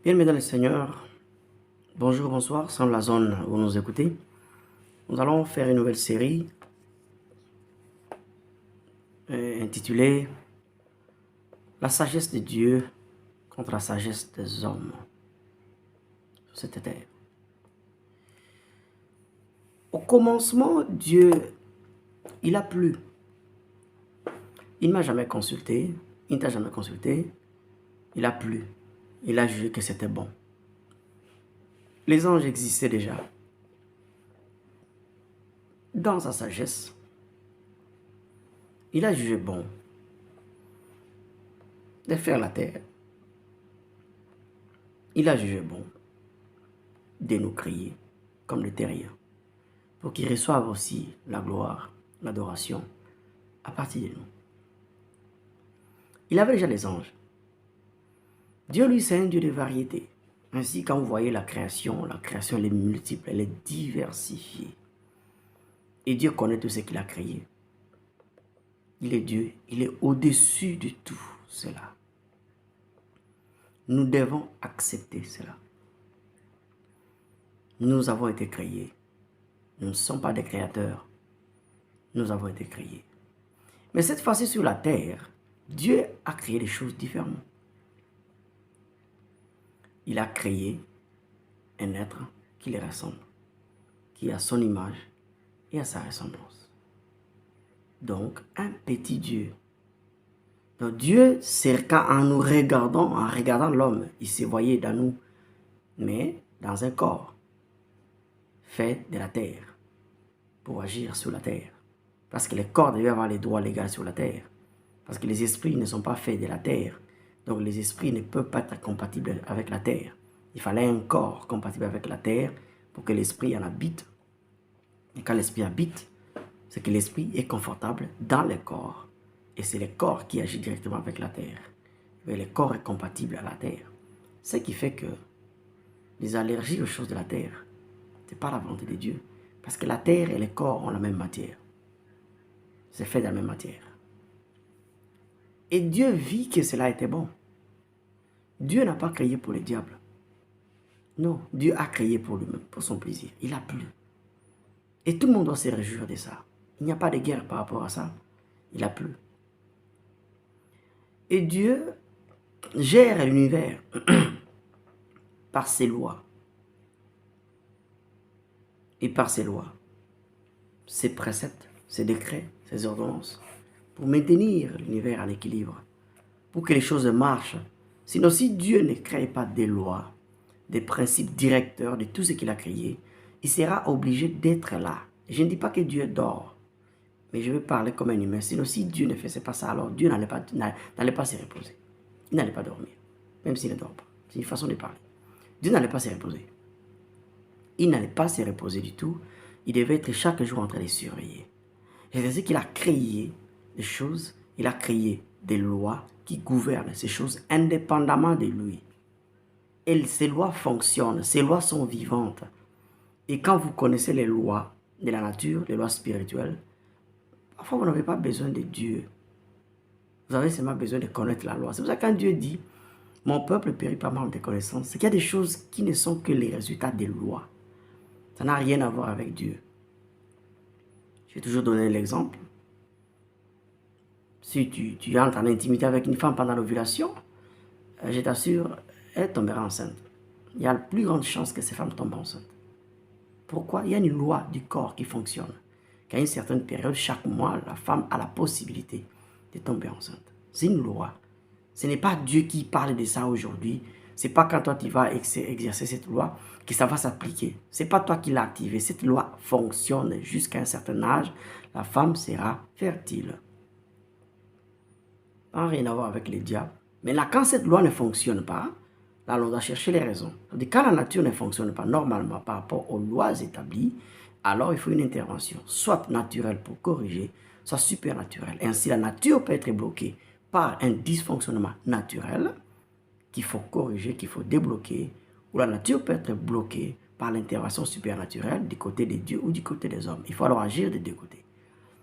Bien, mesdames et seigneurs, bonjour, bonsoir, sans la zone où vous nous écoutez. Nous allons faire une nouvelle série intitulée La sagesse de Dieu contre la sagesse des hommes sur cette terre. Au commencement, Dieu, il a plu. Il ne m'a jamais consulté, il ne t'a jamais consulté, il a plu. Il a jugé que c'était bon. Les anges existaient déjà. Dans sa sagesse, il a jugé bon de faire la terre. Il a jugé bon de nous créer comme des terriens, pour qu'ils reçoivent aussi la gloire, l'adoration à partir de nous. Il avait déjà les anges. Dieu, lui, c'est un Dieu de variété. Ainsi, quand vous voyez la création elle est multiple, elle est diversifiée. Et Dieu connaît tout ce qu'il a créé. Il est Dieu, il est au-dessus de tout cela. Nous devons accepter cela. Nous avons été créés. Nous ne sommes pas des créateurs. Nous avons été créés. Mais cette fois-ci sur la terre, Dieu a créé des choses différentes. Il a créé un être qui lui ressemble, qui a son image et à sa ressemblance. Donc, un petit Dieu. Donc, Dieu, c'est en nous regardant, en regardant l'homme, il se voyait dans nous, mais dans un corps fait de la terre, pour agir sur la terre. Parce que les corps devaient avoir les droits légaux sur la terre. Parce que les esprits ne sont pas faits de la terre. Donc les esprits ne peuvent pas être compatibles avec la terre. Il fallait un corps compatible avec la terre pour que l'esprit en habite. Et quand l'esprit habite, c'est que l'esprit est confortable dans le corps. Et c'est le corps qui agit directement avec la terre. Mais le corps est compatible à la terre. Ce qui fait que les allergies aux choses de la terre, ce n'est pas la volonté de Dieu. Parce que la terre et le corps ont la même matière. C'est fait de la même matière. Et Dieu vit que cela était bon. Dieu n'a pas créé pour le diable. Non, Dieu a créé pour lui-même, pour son plaisir. Il a plu. Et tout le monde doit se réjouir de ça. Il n'y a pas de guerre par rapport à ça. Il a plu. Et Dieu gère l'univers par ses lois. Et par ses lois, ses préceptes, ses décrets, ses ordonnances, pour maintenir l'univers en équilibre, pour que les choses marchent. Sinon, si Dieu ne crée pas des lois, des principes directeurs de tout ce qu'il a créé, il sera obligé d'être là. Je ne dis pas que Dieu dort, mais je veux parler comme un humain. Sinon, si Dieu ne faisait pas ça, alors Dieu n'allait pas se reposer. Il n'allait pas dormir, même s'il ne dort pas. C'est une façon de parler. Dieu n'allait pas se reposer. Il n'allait pas se reposer du tout. Il devait être chaque jour en train de surveiller. C'est-à-dire qu'il a créé des choses, il a créé des lois qui gouvernent ces choses indépendamment de lui. Et ces lois fonctionnent, ces lois sont vivantes. Et quand vous connaissez les lois de la nature, les lois spirituelles, parfois vous n'avez pas besoin de Dieu. Vous avez seulement besoin de connaître la loi. C'est pour ça que quand Dieu dit, mon peuple périt par manque de connaissances, c'est qu'il y a des choses qui ne sont que les résultats des lois. Ça n'a rien à voir avec Dieu. J'ai toujours donné l'exemple. Si tu entres en intimité avec une femme pendant l'ovulation, je t'assure, elle tombera enceinte. Il y a la plus grande chance que ces femmes tombent enceintes. Pourquoi? Il y a une loi du corps qui fonctionne. Qu'à une certaine période, chaque mois, la femme a la possibilité de tomber enceinte. C'est une loi. Ce n'est pas Dieu qui parle de ça aujourd'hui. Ce n'est pas quand toi tu vas exercer cette loi que ça va s'appliquer. Ce n'est pas toi qui l'as activée. Cette loi fonctionne jusqu'à un certain âge. La femme sera fertile. Ça n'a rien à voir avec les diables. Mais là, quand cette loi ne fonctionne pas, là, on doit chercher les raisons. Quand la nature ne fonctionne pas normalement par rapport aux lois établies, alors il faut une intervention, soit naturelle pour corriger, soit supernaturelle. Ainsi, la nature peut être bloquée par un dysfonctionnement naturel qu'il faut corriger, qu'il faut débloquer, ou la nature peut être bloquée par l'intervention supernaturelle du côté de Dieu ou du côté des hommes. Il faut alors agir des deux côtés.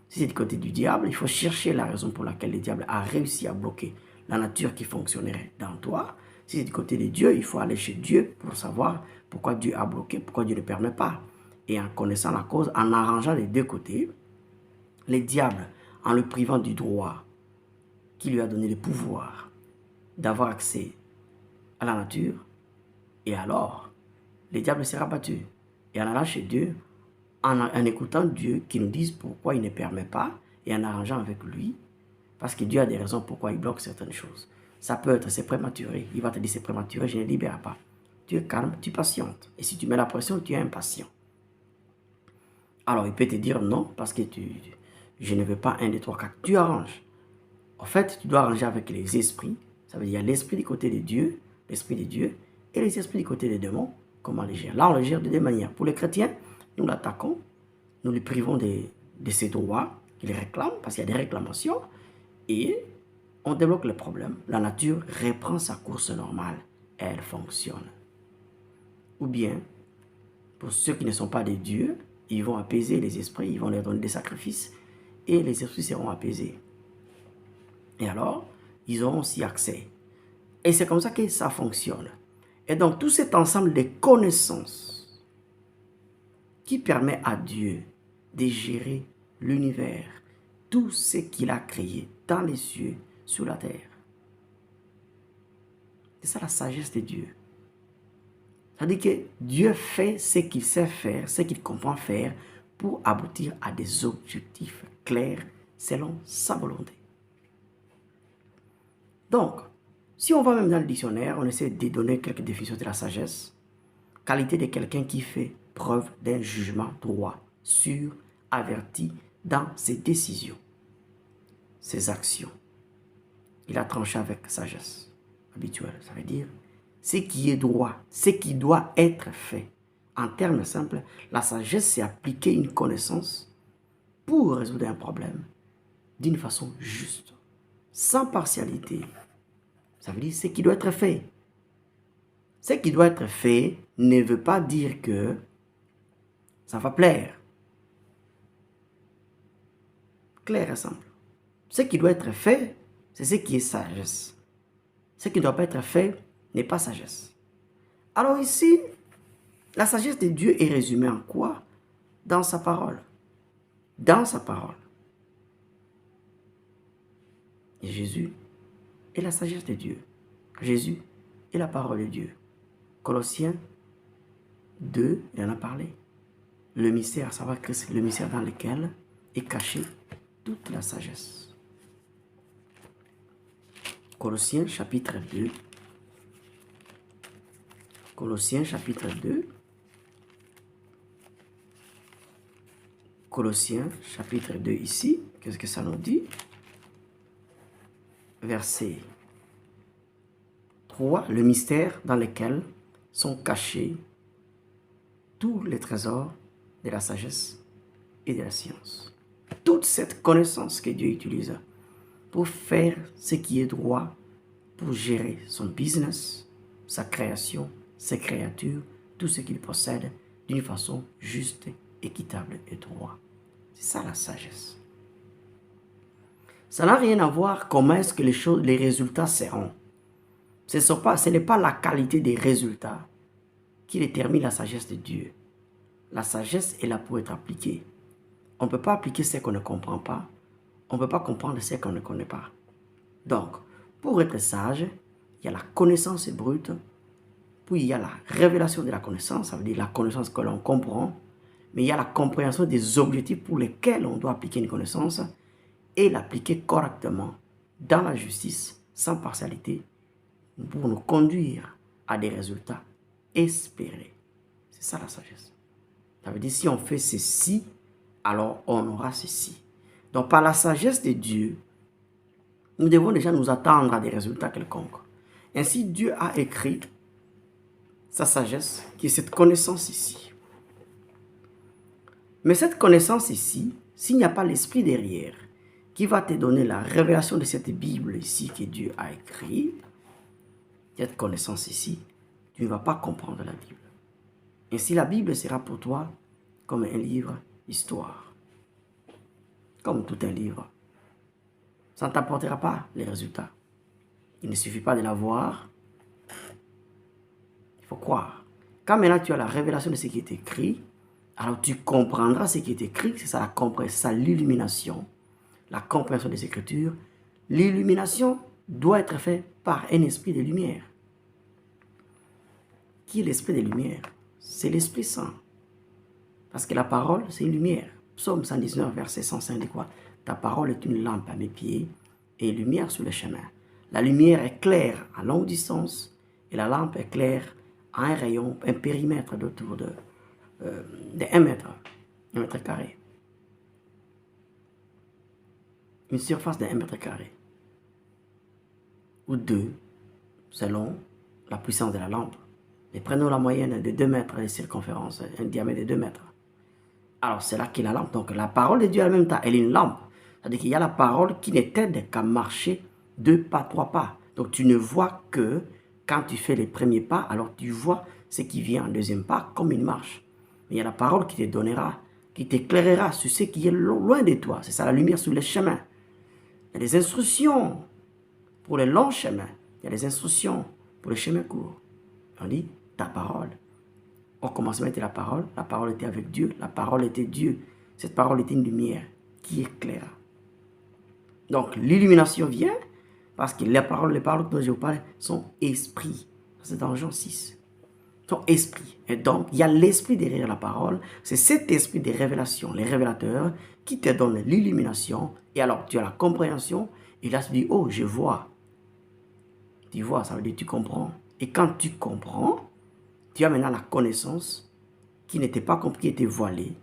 Si c'est du côté du diable, il faut chercher la raison pour laquelle le diable a réussi à bloquer la nature qui fonctionnerait dans toi. Si c'est du côté de Dieu, il faut aller chez Dieu pour savoir pourquoi Dieu a bloqué, pourquoi Dieu ne permet pas. Et en connaissant la cause, en arrangeant les deux côtés, les diables, en le privant du droit qui lui a donné le pouvoir d'avoir accès à la nature, et alors, le diable sera battu. Et en allant chez Dieu, en écoutant Dieu qui nous dise pourquoi il ne permet pas, et en arrangeant avec lui, parce que Dieu a des raisons pourquoi il bloque certaines choses. Ça peut être, c'est prématuré. Il va te dire, c'est prématuré, je ne libère pas. Tu es calme, tu patientes. Et si tu mets la pression, tu es impatient. Alors, il peut te dire non, parce que je ne veux pas 1, 2, 3, 4. Tu arranges. En fait, tu dois arranger avec les esprits. Ça veut dire, il y a l'esprit du côté de Dieu, l'esprit de Dieu, et les esprits du côté des démons. Comment les gérer? Là, on les gère de deux manières. Pour les chrétiens, nous l'attaquons, nous les privons de ses droits qu'il réclame, parce qu'il y a des réclamations, et on débloque le problème. La nature reprend sa course normale. Elle fonctionne. Ou bien, pour ceux qui ne sont pas des dieux, ils vont apaiser les esprits, ils vont leur donner des sacrifices, et les esprits seront apaisés. Et alors, ils auront aussi accès. Et c'est comme ça que ça fonctionne. Et donc, tout cet ensemble de connaissances qui permet à Dieu de gérer l'univers, tout ce qu'il a créé dans les cieux, sur la terre. C'est ça la sagesse de Dieu. Ça veut dire que Dieu fait ce qu'il sait faire, ce qu'il comprend faire pour aboutir à des objectifs clairs selon sa volonté. Donc, si on va même dans le dictionnaire, on essaie de donner quelques définitions de la sagesse. Qualité de quelqu'un qui fait preuve d'un jugement droit, sûr, averti dans ses décisions, ses actions. Il a tranché avec sagesse habituelle. Ça veut dire ce qui est droit, ce qui doit être fait. En termes simples, la sagesse, c'est appliquer une connaissance pour résoudre un problème d'une façon juste, sans partialité. Ça veut dire ce qui doit être fait. Ce qui doit être fait ne veut pas dire que ça va plaire. Clair et simple. Ce qui doit être fait, c'est ce qui est sagesse. Ce qui ne doit pas être fait n'est pas sagesse. Alors ici, la sagesse de Dieu est résumée en quoi? Dans sa parole. Dans sa parole. Et Jésus est la sagesse de Dieu. Jésus est la parole de Dieu. Colossiens 2, il en a parlé. Le mystère, savoir Christ, le mystère dans lequel est cachée toute la sagesse. Colossiens chapitre 2. Colossiens chapitre 2. Colossiens chapitre 2 ici. Qu'est-ce que ça nous dit? Verset 3. Le mystère dans lequel sont cachés tous les trésors de la sagesse et de la science. Toute cette connaissance que Dieu utilise pour faire ce qui est droit, pour gérer son business, sa création, ses créatures, tout ce qu'il possède d'une façon juste, équitable et droite. C'est ça la sagesse. Ça n'a rien à voir comment est-ce que les résultats seront. Ce n'est pas la qualité des résultats qui détermine la sagesse de Dieu. La sagesse est là pour être appliquée. On ne peut pas appliquer ce qu'on ne comprend pas. On ne peut pas comprendre ce qu'on ne connaît pas. Donc, pour être sage, il y a la connaissance brute, puis il y a la révélation de la connaissance, ça veut dire la connaissance que l'on comprend, mais il y a la compréhension des objectifs pour lesquels on doit appliquer une connaissance et l'appliquer correctement dans la justice, sans partialité, pour nous conduire à des résultats espérés. C'est ça la sagesse. Ça veut dire si on fait ceci, alors on aura ceci. Donc par la sagesse de Dieu, nous devons déjà nous attendre à des résultats quelconques. Ainsi, Dieu a écrit sa sagesse, qui est cette connaissance ici. Mais cette connaissance ici, s'il n'y a pas l'esprit derrière, qui va te donner la révélation de cette Bible ici que Dieu a écrite, cette connaissance ici, tu ne vas pas comprendre la Bible. Ainsi, la Bible sera pour toi comme un livre d'histoire. Comme tout un livre. Ça ne t'apportera pas les résultats. Il ne suffit pas de la voir, Il faut croire. Quand maintenant tu as la révélation de ce qui est écrit, alors tu comprendras ce qui est écrit. C'est ça la compréhension, c'est ça l'illumination. La compréhension des Écritures. L'illumination doit être faite par un esprit de lumière. Qui est l'esprit de lumière? C'est l'Esprit Saint. Parce que la parole, c'est une lumière. Psaume 119, verset 105 dit quoi? Ta parole est une lampe à mes pieds et une lumière sur le chemin. La lumière est claire à longue distance et la lampe est claire à un rayon, un périmètre d'autour de 1 mètre, 1 mètre carré. Une surface de 1 mètre carré. Ou 2, selon la puissance de la lampe. Mais prenons la moyenne de 2 mètres de circonférence, un diamètre de 2 mètres. Alors, c'est là qu'est la lampe. Donc, la parole de Dieu en même temps, elle est une lampe. C'est-à-dire qu'il y a la parole qui ne t'aide qu'à marcher 2 pas, 3 pas. Donc, tu ne vois que quand tu fais les premiers pas, alors tu vois ce qui vient en deuxième pas comme une marche. Mais il y a la parole qui te donnera, qui t'éclairera sur ce qui est loin de toi. C'est ça la lumière sur les chemins. Il y a des instructions pour les longs chemins. Il y a des instructions pour les chemins courts. On dit ta parole. Au commencement était la parole était avec Dieu, la parole était Dieu. Cette parole était une lumière qui éclaire. Donc l'illumination vient parce que les paroles dont je vous parle sont esprit. C'est dans Jean 6. Sont esprit. Et donc il y a l'esprit derrière la parole. C'est cet esprit des révélations, les révélateurs, qui te donne l'illumination. Et alors tu as la compréhension. Et là tu dis, oh je vois. Tu vois, ça veut dire tu comprends. Et quand tu comprends, tu as maintenant la connaissance qui n'était pas compris, qui était voilée.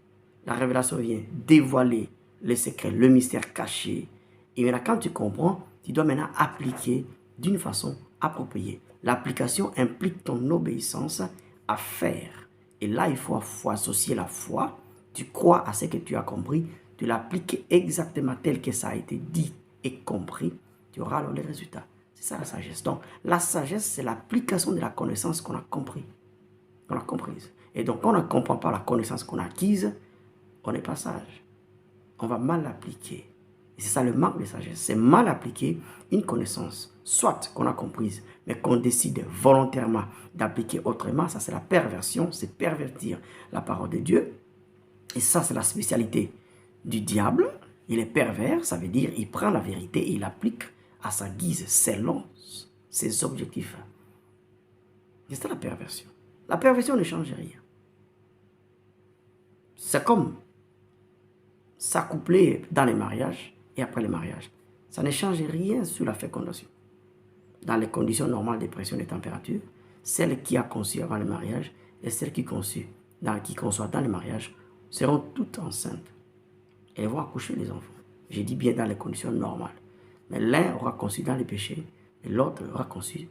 La révélation vient dévoiler les secrets, le mystère caché. Et maintenant, quand tu comprends, tu dois maintenant appliquer d'une façon appropriée. L'application implique ton obéissance à faire. Et là, il faut associer la foi. Tu crois à ce que tu as compris. Tu l'appliques exactement tel que ça a été dit et compris. Tu auras alors les résultats. C'est ça la sagesse. Donc, la sagesse, c'est l'application de la connaissance qu'on a compris. On l'a comprise. Et donc, quand on ne comprend pas la connaissance qu'on a acquise, on n'est pas sage. On va mal l'appliquer. Et c'est ça le manque de sagesse. C'est mal appliquer une connaissance, soit qu'on a comprise, mais qu'on décide volontairement d'appliquer autrement. Ça, c'est la perversion, c'est pervertir la parole de Dieu. Et ça, c'est la spécialité du diable. Il est pervers, ça veut dire il prend la vérité et il l'applique à sa guise, selon ses objectifs. C'est ça la perversion. La perversion ne change rien. C'est comme s'accoupler dans les mariages et après les mariages. Ça ne change rien sur la fécondation. Dans les conditions normales de pression et de température, celle qui a conçu avant le mariage et celle qui conçoit dans le mariage seront toutes enceintes. Elles vont accoucher les enfants. Je dis bien dans les conditions normales. Mais l'un aura conçu dans les péchés et l'autre aura conçu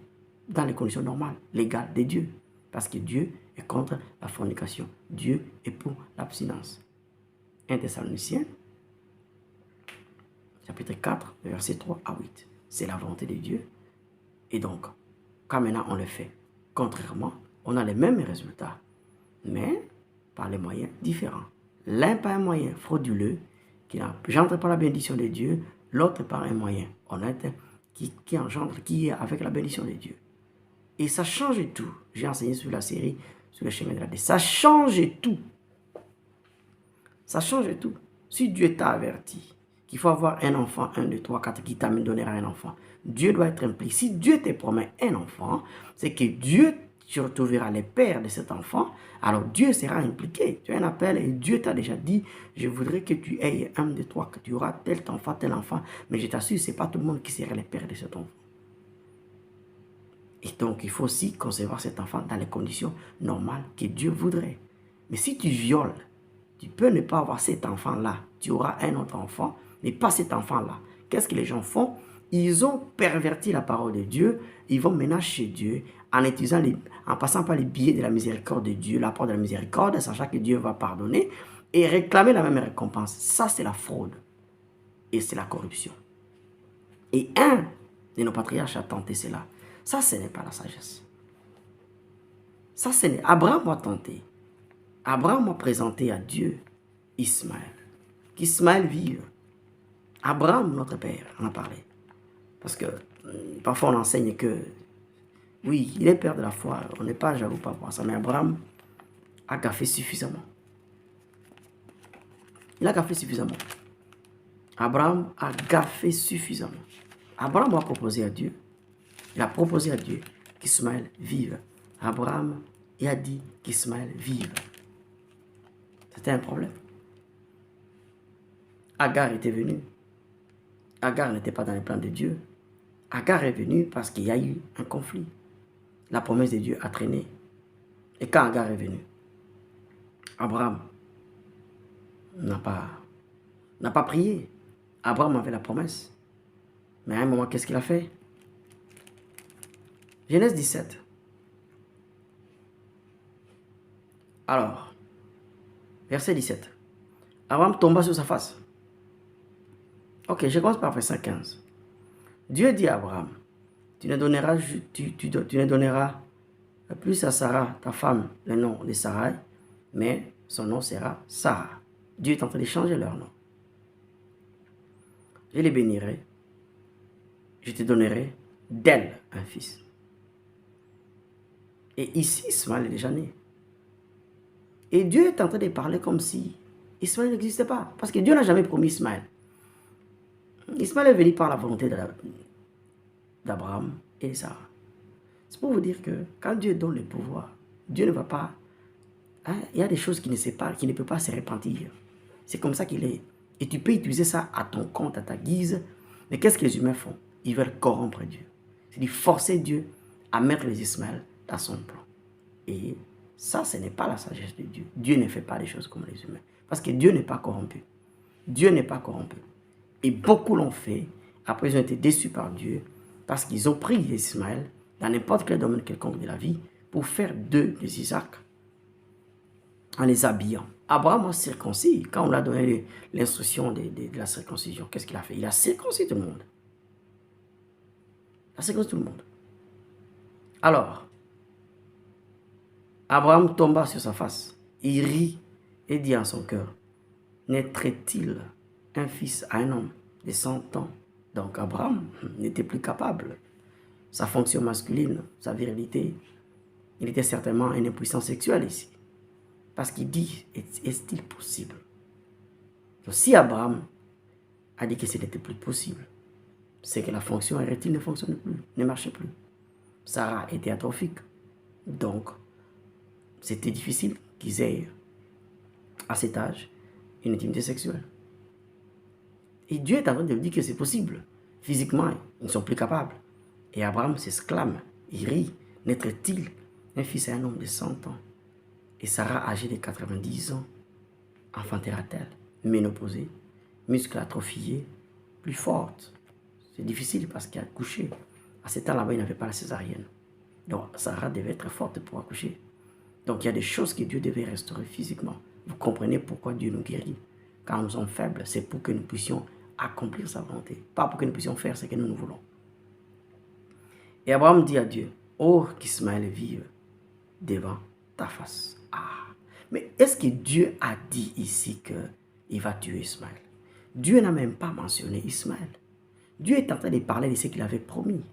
dans les conditions normales, légales de Dieu. Parce que Dieu est contre la fornication. Dieu est pour l'abstinence. 1 Thessaloniciens, chapitre 4, versets 3 à 8. C'est la volonté de Dieu. Et donc, quand maintenant on le fait contrairement, on a les mêmes résultats, mais par les moyens différents. L'un par un moyen frauduleux, qui n'engendre pas la bénédiction de Dieu, l'autre par un moyen honnête, qui est avec la bénédiction de Dieu. Et ça change tout. J'ai enseigné sur la série, sur le chemin de la vie. Ça change tout. Ça change tout. Si Dieu t'a averti qu'il faut avoir un enfant, 1, 2, 3, 4, qui t'amène donnera un enfant, Dieu doit être impliqué. Si Dieu te promet un enfant, c'est que Dieu, tu retrouveras les pères de cet enfant, alors Dieu sera impliqué. Tu as un appel et Dieu t'a déjà dit, je voudrais que tu aies 1, 2, 3, que tu auras tel enfant, mais je t'assure, ce n'est pas tout le monde qui sera les pères de cet enfant. Et donc, il faut aussi concevoir cet enfant dans les conditions normales que Dieu voudrait. Mais si tu violes, tu peux ne pas avoir cet enfant-là. Tu auras un autre enfant, mais pas cet enfant-là. Qu'est-ce que les gens font? Ils ont perverti la parole de Dieu. Ils vont maintenant chez Dieu en passant par les biais de la miséricorde de Dieu, l'apport de la miséricorde, sachant que Dieu va pardonner et réclamer la même récompense. Ça, c'est la fraude. Et c'est la corruption. Et un de nos patriarches a tenté cela. Ça, ce n'est pas la sagesse. Ça, ce n'est... Abraham a tenté. Abraham a présenté à Dieu Ismaël. Qu'Ismaël vive. Abraham, notre père, en a parlé. Parce que parfois on enseigne que Oui, il est père de la foi. On n'est pas jaloux par rapport à ça. Mais Abraham a gaffé suffisamment. Il a gaffé suffisamment. Abraham a gaffé suffisamment. Abraham a proposé à Dieu. Il a proposé à Dieu qu'Ismaël vive. Abraham a dit qu'Ismaël vive. C'était un problème. Agar était venue. Agar n'était pas dans les plans de Dieu. Agar est venue parce qu'il y a eu un conflit. La promesse de Dieu a traîné. Et quand Agar est venue, Abraham n'a pas prié. Abraham avait la promesse. Mais à un moment, qu'est-ce qu'il a fait? Genèse 17. Alors, verset 17. Abraham tomba sur sa face. Ok, je commence par verset 15. Dieu dit à Abraham, tu ne donneras plus à Sarah, ta femme, le nom de Sarai, mais son nom sera Sarah. Dieu est en train de changer leur nom. Je les bénirai, je te donnerai d'elle un fils. Et ici, Ismaël est déjà né. Et Dieu est en train de parler comme si Ismaël n'existait pas. Parce que Dieu n'a jamais promis Ismaël. Ismaël est venu par la volonté d'Abraham et de Sarah. C'est pour vous dire que quand Dieu donne le pouvoir, Dieu ne va pas... Hein, il y a des choses qui ne peuvent pas se repentir. C'est comme ça qu'il est. Et tu peux utiliser ça à ton compte, à ta guise. Mais qu'est-ce que les humains font? Ils veulent corrompre Dieu. C'est-à-dire forcer Dieu à mettre les Ismaël dans son plan. Et ça, ce n'est pas la sagesse de Dieu. Dieu ne fait pas des choses comme les humains. Parce que Dieu n'est pas corrompu. Dieu n'est pas corrompu. Et beaucoup l'ont fait. Après, ils ont été déçus par Dieu. Parce qu'ils ont pris Ismaël dans n'importe quel domaine quelconque de la vie pour faire d'eux des Isaac en les habillant. Abraham a circoncis. Quand on lui a donné l'instruction de la circoncision, qu'est-ce qu'il a fait? Il a circoncis tout le monde. Il a circoncis tout le monde. Alors, Abraham tomba sur sa face. Il rit et dit en son cœur, naîtrait-il un fils à un homme de 100 ans? Donc Abraham n'était plus capable. Sa fonction masculine, sa virilité, il était certainement un impuissant sexuel ici. Parce qu'il dit, est-il possible? Donc, si Abraham a dit que ce n'était plus possible, c'est que la fonction érectile ne fonctionnait plus, ne marchait plus. Sarah était atrophique. Donc, c'était difficile qu'ils aient, à cet âge, une intimité sexuelle. Et Dieu est en train de lui dire que c'est possible. Physiquement, ils ne sont plus capables. Et Abraham s'exclame, il rit, naîtrait-il un fils à un homme de 100 ans? Et Sarah, âgée de 90 ans, enfantera-t-elle, ménopausée, muscles atrophiés, plus forte. C'est difficile parce qu'elle a accouché. À ce temps-là-bas, il n'avait pas la césarienne. Donc, Sarah devait être forte pour accoucher. Donc, il y a des choses que Dieu devait restaurer physiquement. Vous comprenez pourquoi Dieu nous guérit. Quand nous sommes faibles, c'est pour que nous puissions accomplir sa volonté. Pas pour que nous puissions faire ce que nous voulons. Et Abraham dit à Dieu, oh, qu'Ismaël vive devant ta face. Ah, mais est-ce que Dieu a dit ici qu'il va tuer Ismaël? Dieu n'a même pas mentionné Ismaël. Dieu est en train de parler de ce qu'il avait promis.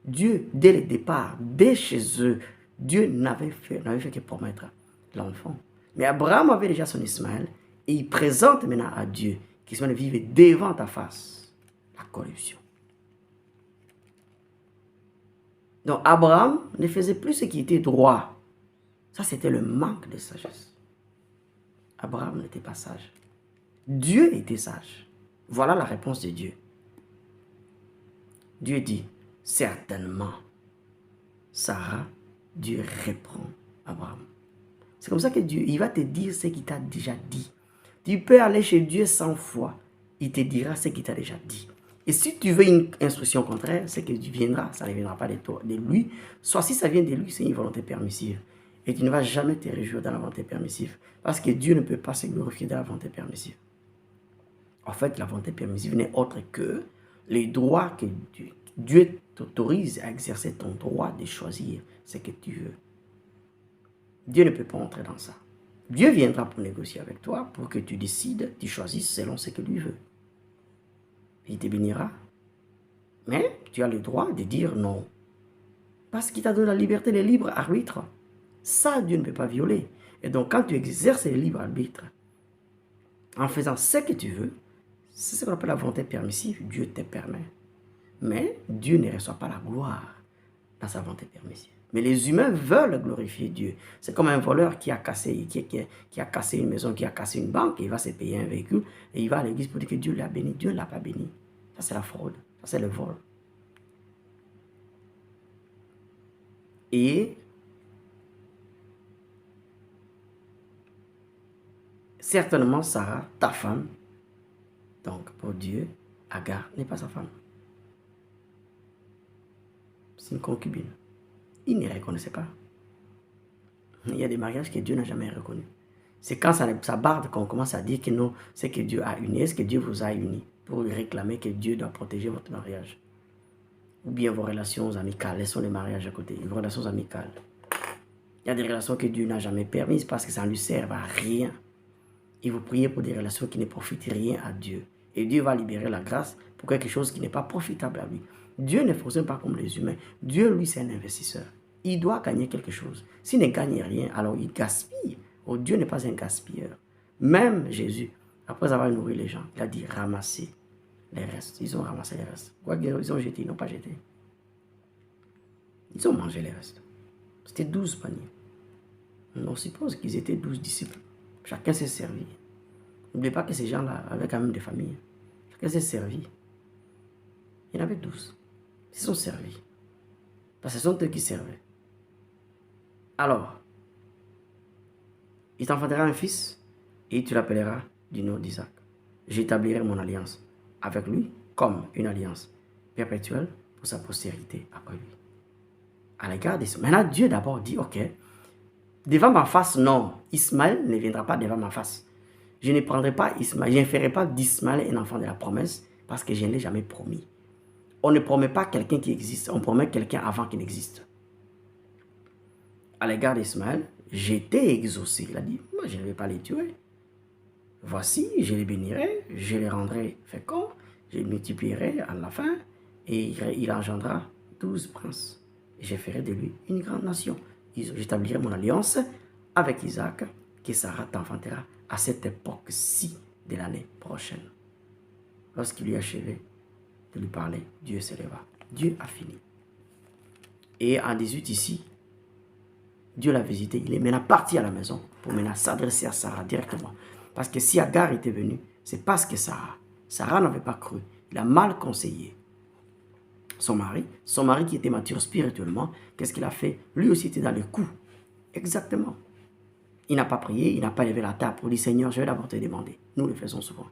Dieu, dès le départ, dès chez eux, Dieu n'avait fait que promettre l'enfant. Mais Abraham avait déjà son Ismaël et il présente maintenant à Dieu qu'Ismaël vivait devant ta face. La corruption. Donc Abraham ne faisait plus ce qui était droit. Ça, c'était le manque de sagesse. Abraham n'était pas sage. Dieu était sage. Voilà la réponse de Dieu. Dieu dit, certainement, Sarah, Dieu répond à Abraham. C'est comme ça que Dieu, il va te dire ce qu'il t'a déjà dit. Tu peux aller chez Dieu 100 fois, il te dira ce qu'il t'a déjà dit. Et si tu veux une instruction contraire, c'est que tu viendras, ça ne viendra pas de toi, de lui. Soit si ça vient de lui, c'est une volonté permissive. Et tu ne vas jamais te réjouir dans la volonté permissive. Parce que Dieu ne peut pas se glorifier dans la volonté permissive. En fait, la volonté permissive n'est autre que les droits que Dieu t'autorise à exercer ton droit de choisir ce que tu veux. Dieu ne peut pas entrer dans ça. Dieu viendra pour négocier avec toi, pour que tu décides, tu choisisses selon ce que lui veut. Il te bénira. Mais tu as le droit de dire non. Parce qu'il t'a donné la liberté, le libre arbitre. Ça, Dieu ne peut pas violer. Et donc, quand tu exerces le libre arbitre, en faisant ce que tu veux, c'est ce qu'on appelle la volonté permissive. Dieu te permet. Mais Dieu ne reçoit pas la gloire dans sa volonté permissive. Mais les humains veulent glorifier Dieu. C'est comme un voleur qui a cassé, qui a cassé une maison, qui a cassé une banque, et il va se payer un véhicule, et il va à l'église pour dire que Dieu l'a béni. Dieu ne l'a pas béni. Ça, c'est la fraude. Ça, c'est le vol. Et certainement, Sarah, ta femme, donc pour Dieu, Agar n'est pas sa femme. C'est une concubine. Il ne reconnaissait pas. Il y a des mariages que Dieu n'a jamais reconnus. C'est quand ça barde qu'on commence à dire que non, c'est que Dieu a uni. Est-ce que Dieu vous a uni pour réclamer que Dieu doit protéger votre mariage? Ou bien vos relations amicales. Laissons les mariages à côté. Vos relations amicales. Il y a des relations que Dieu n'a jamais permises parce que ça ne lui sert à rien. Et vous priez pour des relations qui ne profitent rien à Dieu. Et Dieu va libérer la grâce pour quelque chose qui n'est pas profitable à lui. Dieu ne fonctionne pas comme les humains. Dieu, lui, c'est un investisseur. Il doit gagner quelque chose. S'il ne gagne rien, alors il gaspille. Oh, Dieu n'est pas un gaspilleur. Même Jésus, après avoir nourri les gens, il a dit ramasser les restes. Ils ont ramassé les restes. Quoi qu'ils ont jeté, ils n'ont pas jeté. Ils ont mangé les restes. C'était 12 paniers. On suppose qu'ils étaient 12 disciples. Chacun s'est servi. N'oubliez pas que ces gens-là avaient quand même des familles. Chacun s'est servi. Il y en avait 12. Ils se sont servis. Parce que ce sont eux qui servaient. Alors, il t'enfantera un fils et tu l'appelleras du nom d'Isaac. J'établirai mon alliance avec lui comme une alliance perpétuelle pour sa postérité après lui. À l'égard d'Ismaël. Maintenant, Dieu d'abord dit, ok, devant ma face, non, Ismaël ne viendra pas devant ma face. Je ne prendrai pas Ismaël, je ne ferai pas d'Ismaël un enfant de la promesse parce que je ne l'ai jamais promis. On ne promet pas quelqu'un qui existe, on promet quelqu'un avant qu'il n'existe. À l'égard d'Ismaël, j'étais exaucé. Il a dit, moi je ne vais pas les tuer. Voici, je les bénirai, je les rendrai féconds, je les multiplierai à la fin, et il engendra 12 princes. Et je ferai de lui une grande nation. J'établirai mon alliance avec Isaac, que Sarah t'enfantera à cette époque-ci de l'année prochaine. Lorsqu'il eut achevé de lui parler, Dieu s'éleva. Dieu a fini. Et en 18 ici, Dieu l'a visité. Il est maintenant parti à la maison pour maintenant s'adresser à Sarah directement. Parce que si Agar était venue, c'est parce que Sarah n'avait pas cru. Il a mal conseillé son mari qui était mature spirituellement. Qu'est-ce qu'il a fait? Lui aussi était dans le coup. Exactement. Il n'a pas prié, il n'a pas levé la table pour dire Seigneur, je vais d'abord te demander. Nous le faisons souvent.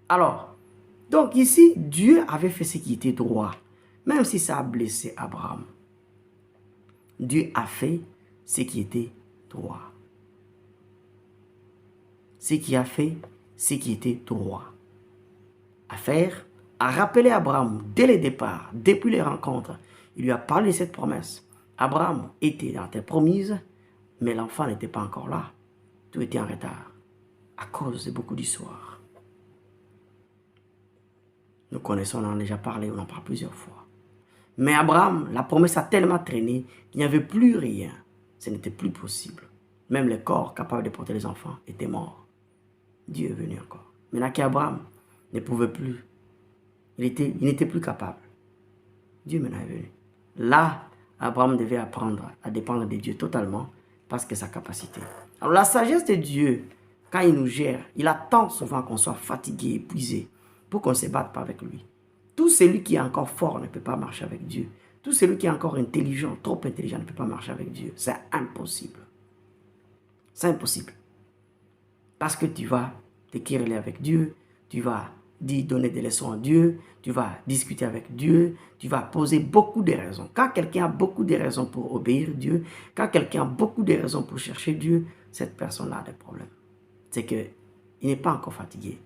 Alors, donc ici, Dieu avait fait ce qui était droit. Même si ça a blessé Abraham. Dieu a fait ce qui était droit. Ce qui a fait ce qui était droit. À faire, à rappeler Abraham dès le départ, depuis les rencontres. Il lui a parlé de cette promesse. Abraham était dans tes promises, mais l'enfant n'était pas encore là. Tout était en retard à cause de beaucoup d'histoires. Nous connaissons, on en a déjà parlé, on en parle plusieurs fois. Mais Abraham, la promesse a tellement traîné qu'il n'y avait plus rien. Ce n'était plus possible. Même le corps capable de porter les enfants était mort. Dieu est venu encore. Maintenant qu'Abraham ne pouvait plus, il n'était plus capable. Dieu maintenant est venu. Là, Abraham devait apprendre à dépendre de Dieu totalement parce que sa capacité. Alors la sagesse de Dieu, quand il nous gère, il attend souvent qu'on soit fatigué, épuisé, pour qu'on ne se batte pas avec lui. Tout celui qui est encore fort ne peut pas marcher avec Dieu. Tout celui qui est encore intelligent, trop intelligent, ne peut pas marcher avec Dieu. C'est impossible. C'est impossible. Parce que tu vas te quereller avec Dieu, tu vas donner des leçons à Dieu, tu vas discuter avec Dieu, tu vas poser beaucoup de raisons. Quand quelqu'un a beaucoup de raisons pour obéir à Dieu, quand quelqu'un a beaucoup de raisons pour chercher Dieu, cette personne-là a des problèmes. C'est qu'il n'est pas encore fatigué.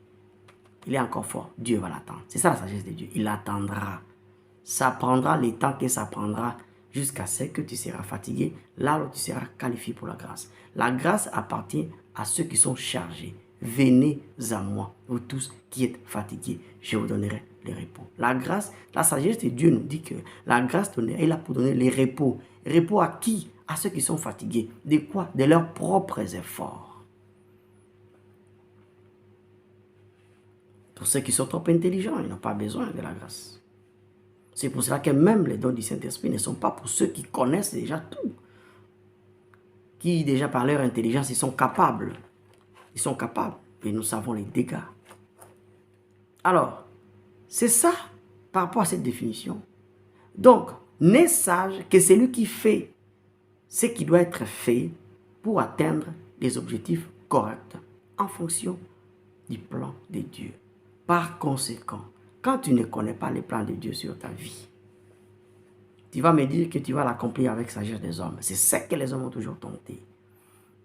Il est encore fort. Dieu va l'attendre. C'est ça la sagesse de Dieu. Il attendra. Ça prendra le temps que ça prendra jusqu'à ce que tu seras fatigué. Là où tu seras qualifié pour la grâce. La grâce appartient à ceux qui sont chargés. Venez à moi, vous tous qui êtes fatigués. Je vous donnerai le repos. La grâce, la sagesse de Dieu nous dit que la grâce donnée, elle a pour donner le repos. Repos à qui? À ceux qui sont fatigués. De quoi? De leurs propres efforts. Pour ceux qui sont trop intelligents, ils n'ont pas besoin de la grâce. C'est pour cela que même les dons du Saint-Esprit ne sont pas pour ceux qui connaissent déjà tout. Qui déjà par leur intelligence, ils sont capables. Ils sont capables. Et nous savons les dégâts. Alors, c'est ça par rapport à cette définition. Donc, n'est sage que celui qui fait ce qui doit être fait pour atteindre les objectifs corrects en fonction du plan de Dieu. Par conséquent, quand tu ne connais pas les plans de Dieu sur ta vie, tu vas me dire que tu vas l'accomplir avec sagesse des hommes. C'est ça que les hommes ont toujours tenté.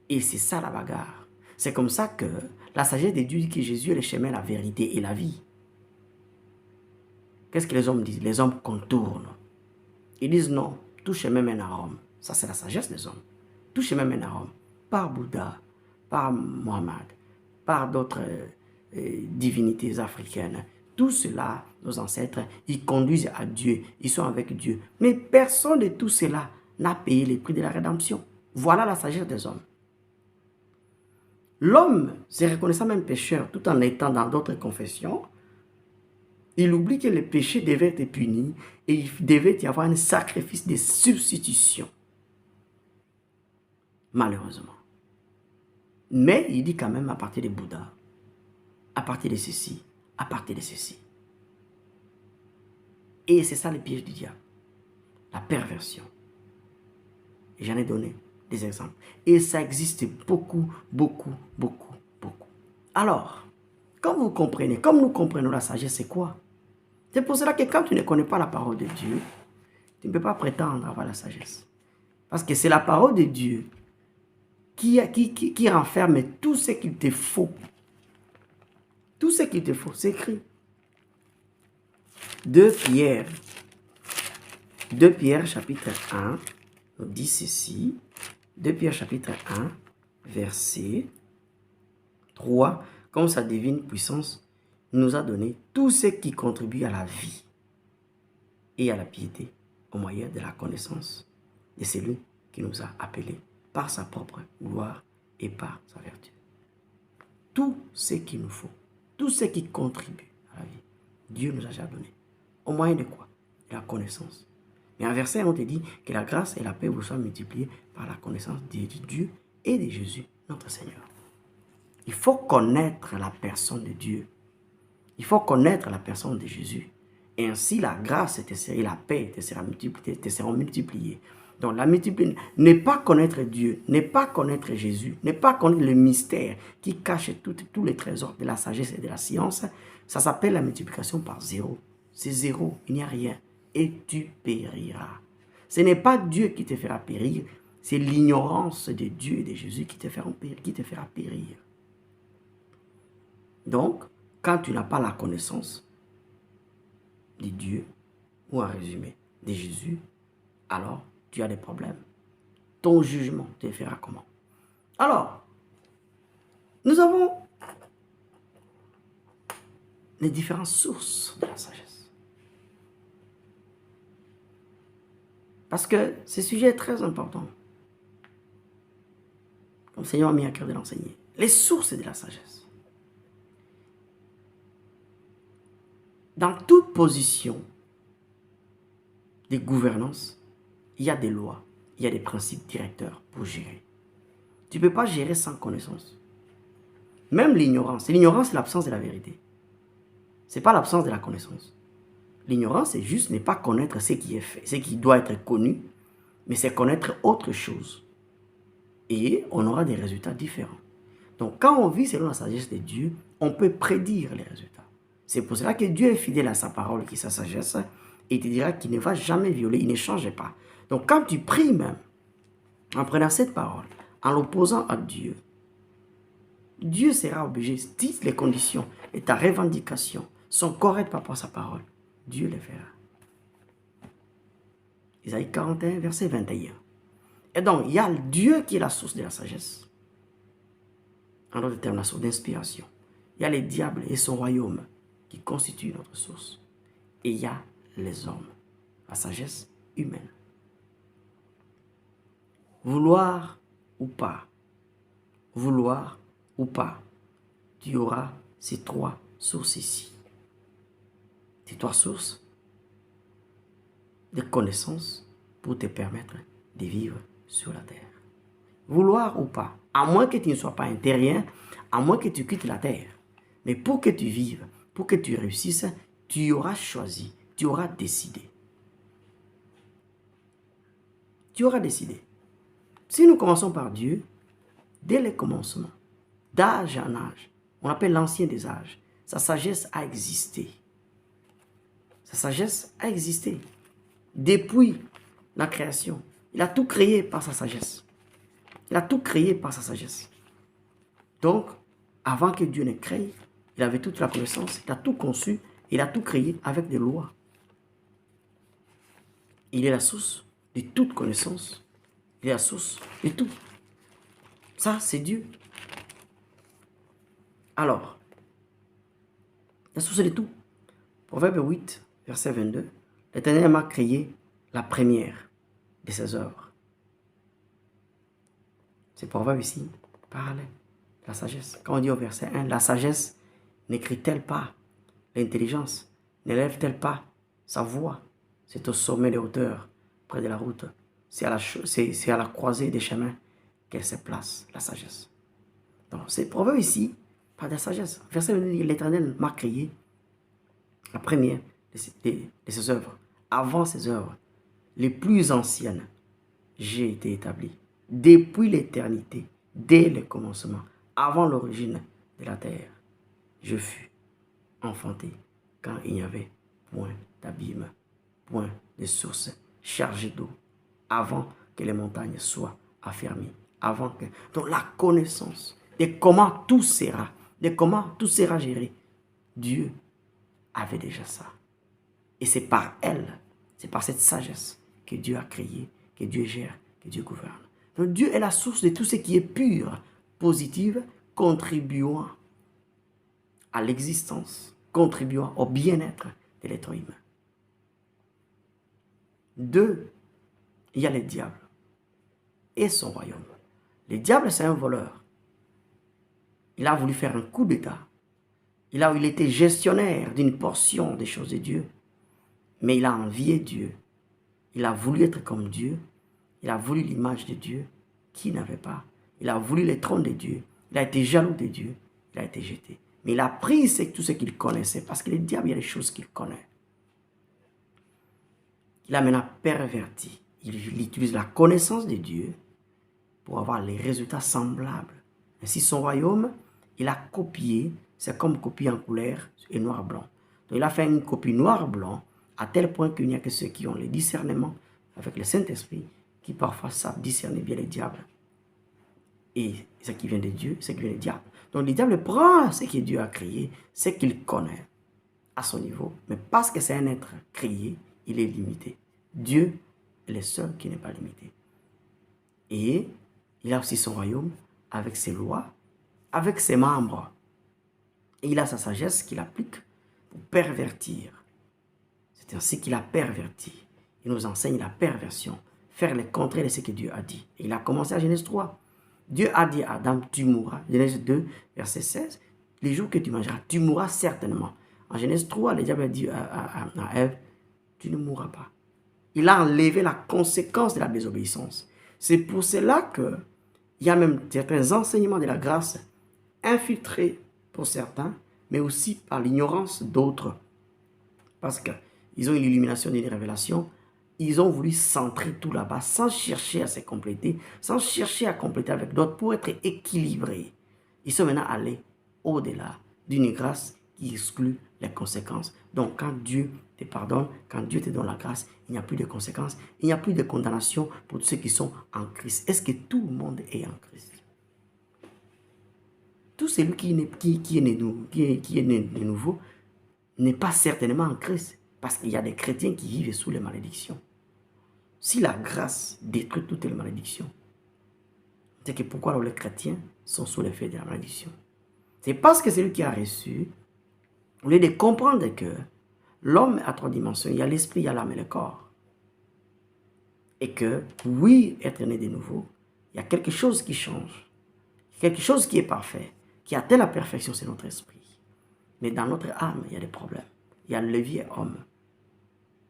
Et c'est ça la bagarre. C'est comme ça que la sagesse de Dieu dit que Jésus est le chemin, la vérité et la vie. Qu'est-ce que les hommes disent? Les hommes contournent. Ils disent non, tout chemin mène à Rome. Ça, c'est la sagesse des hommes. Tout chemin mène à Rome. Par Bouddha, par Mohammed, par d'autres divinités africaines. Tout cela, nos ancêtres, ils conduisent à Dieu. Ils sont avec Dieu. Mais personne de tout cela n'a payé le prix de la rédemption. Voilà la sagesse des hommes. L'homme, se reconnaissant même pécheur, tout en étant dans d'autres confessions, il oublie que le péché devait être puni et il devait y avoir un sacrifice de substitution. Malheureusement. Mais il dit quand même à partir de Bouddha, à partir de ceci, à partir de ceci. Et c'est ça le piège du diable. La perversion. Et j'en ai donné des exemples. Et ça existe beaucoup, beaucoup, beaucoup, beaucoup. Alors, comme vous comprenez, comme nous comprenons la sagesse, c'est quoi? C'est pour cela que quand tu ne connais pas la parole de Dieu, tu ne peux pas prétendre avoir la sagesse. Parce que c'est la parole de Dieu qui renferme tout ce qu'il te faut. Tout ce qu'il te faut, c'est écrit. 2 Pierre chapitre 1 nous dit ceci. 2 Pierre chapitre 1 verset 3. Comme sa divine puissance nous a donné tout ce qui contribue à la vie et à la piété au moyen de la connaissance de celui qui nous a appelés par sa propre gloire et par sa vertu. Tout ce qu'il nous faut, tout ce qui contribue à la vie, Dieu nous a déjà donné. Au moyen de quoi? De la connaissance. Mais en verset, on te dit que la grâce et la paix vous soient multipliées par la connaissance de Dieu et de Jésus, notre Seigneur. Il faut connaître la personne de Dieu. Il faut connaître la personne de Jésus. Et ainsi, la grâce et la paix te seront multipliées. Donc, la multiplication, ne pas connaître Dieu, ne pas connaître Jésus, ne pas connaître le mystère qui cache tous les trésors de la sagesse et de la science, ça s'appelle la multiplication par zéro. C'est zéro, il n'y a rien. Et tu périras. Ce n'est pas Dieu qui te fera périr, c'est l'ignorance de Dieu et de Jésus qui te fera périr. Donc, quand tu n'as pas la connaissance de Dieu, ou en résumé, de Jésus, alors tu as des problèmes. Ton jugement te fera comment? Alors, nous avons les différentes sources de la sagesse. Parce que ce sujet est très important. Comme le Seigneur m'a mis à cœur de l'enseigner. Les sources de la sagesse. Dans toute position de gouvernance, il y a des lois, il y a des principes directeurs pour gérer. Tu ne peux pas gérer sans connaissance. Même l'ignorance. L'ignorance, c'est l'absence de la vérité. Ce n'est pas l'absence de la connaissance. L'ignorance, c'est juste ne pas connaître ce qui est fait, ce qui doit être connu, mais c'est connaître autre chose. Et on aura des résultats différents. Donc, quand on vit selon la sagesse de Dieu, on peut prédire les résultats. C'est pour cela que Dieu est fidèle à sa parole, qui est sa sagesse, et il te dira qu'il ne va jamais violer, il ne change pas. Donc, quand tu pries même, en prenant cette parole, en l'opposant à Dieu, Dieu sera obligé, si les conditions et ta revendication sont correctes par rapport à sa parole, Dieu les fera. Isaïe 41, verset 21. Et donc, il y a Dieu qui est la source de la sagesse. En d'autres termes, la source d'inspiration. Il y a le diable et son royaume qui constituent notre source. et il y a les hommes, la sagesse humaine. Vouloir ou pas, tu auras ces 3 sources ici. Ces 3 sources de connaissances pour te permettre de vivre sur la terre. Vouloir ou pas, à moins que tu ne sois pas un terrien, à moins que tu quittes la terre. Mais pour que tu vives, pour que tu réussisses, tu auras choisi, tu auras décidé. Tu auras décidé. Si nous commençons par Dieu, dès le commencement, d'âge en âge, on appelle l'ancien des âges, sa sagesse a existé. Sa sagesse a existé. Depuis la création, il a tout créé par sa sagesse. Il a tout créé par sa sagesse. Donc, avant que Dieu ne crée, il avait toute la connaissance, il a tout conçu, il a tout créé avec des lois. Il est la source de toute connaissance. Il est la source de tout. Ça, c'est Dieu. Alors, la source de tout. Proverbe 8, verset 22. L'Éternel m'a créé la première de ses œuvres. Ce proverbe ici parle de la sagesse. Quand on dit au verset 1, la sagesse n'écrit-elle pas l'intelligence? N'élève-t-elle pas sa voix? C'est au sommet des hauteurs, près de la route. C'est à la croisée des chemins qu'elle se place, la sagesse. Donc, c'est proverbe ici parle de la sagesse. Verset 22 dit, l'Éternel m'a créé la première de ses œuvres. Avant ses œuvres, les plus anciennes, j'ai été établi. Depuis l'éternité, dès le commencement, avant l'origine de la terre, je fus enfanté quand il n'y avait point d'abîme, point de source chargée d'eau, avant que les montagnes soient affermies, avant que... Donc la connaissance de comment tout sera, géré, Dieu avait déjà ça. Et c'est par elle, c'est par cette sagesse que Dieu a créé, que Dieu gère, que Dieu gouverne. Donc Dieu est la source de tout ce qui est pur, positif, contribuant à l'existence, contribuant au bien-être de l'être humain. 2, il y a le diable et son royaume. Le diable, c'est un voleur. Il a voulu faire un coup d'État. Il était gestionnaire d'une portion des choses de Dieu. Mais il a envié Dieu. Il a voulu être comme Dieu. Il a voulu l'image de Dieu qu'il n'avait pas. Il a voulu le trône de Dieu. Il a été jaloux de Dieu. Il a été jeté. Mais il a pris tout ce qu'il connaissait. Parce que le diable, il y a des choses qu'il connaît. Il a maintenant perverti. Il utilise la connaissance de Dieu pour avoir les résultats semblables. Ainsi, son royaume, il a copié. C'est comme copier en couleur et noir-blanc. Donc, il a fait une copie noir-blanc à tel point qu'il n'y a que ceux qui ont le discernement avec le Saint-Esprit qui parfois savent discerner bien les diables. Et ce qui vient de Dieu, ce qui vient du diable. Donc le diable prend ce que Dieu a créé, ce qu'il connaît à son niveau. Mais parce que c'est un être créé, il est limité. Dieu est le seul qui n'est pas limité. Et il a aussi son royaume avec ses lois, avec ses membres. Et il a sa sagesse qu'il applique pour pervertir. C'est ainsi qu'il a perverti. Il nous enseigne la perversion, faire le contraire de ce que Dieu a dit. Et il a commencé à Genèse 3. Dieu a dit à Adam, tu mourras. Genèse 2, verset 16. Les jours que tu mangeras, tu mourras certainement. En Genèse 3, le diable a dit à Ève, tu ne mourras pas. Il a enlevé la conséquence de la désobéissance. C'est pour cela qu'il y a même certains enseignements de la grâce infiltrés pour certains, mais aussi par l'ignorance d'autres. Parce qu'ils ont eu l'illumination d'une révélation, ils ont voulu centrer tout là-bas sans chercher à se compléter, sans chercher à compléter avec d'autres pour être équilibrés. Ils sont maintenant allés au-delà d'une grâce qui exclut les conséquences. Donc quand Dieu te pardonne, quand Dieu te donne la grâce, il n'y a plus de conséquences, il n'y a plus de condamnation pour tous ceux qui sont en Christ. Est-ce que tout le monde est en Christ? Tout celui qui est né de nouveau n'est pas certainement en Christ. Parce qu'il y a des chrétiens qui vivent sous les malédictions. Si la grâce détruit toutes les malédictions, c'est que pourquoi les chrétiens sont sous l'effet de la malédiction? C'est parce que celui qui a reçu, au lieu de comprendre que l'homme a trois dimensions. Il y a l'esprit, il y a l'âme et le corps. Et que, oui, être né de nouveau, il y a quelque chose qui change. Quelque chose qui est parfait, qui atteint la perfection, c'est notre esprit. Mais dans notre âme, il y a des problèmes. Il y a le vieil homme.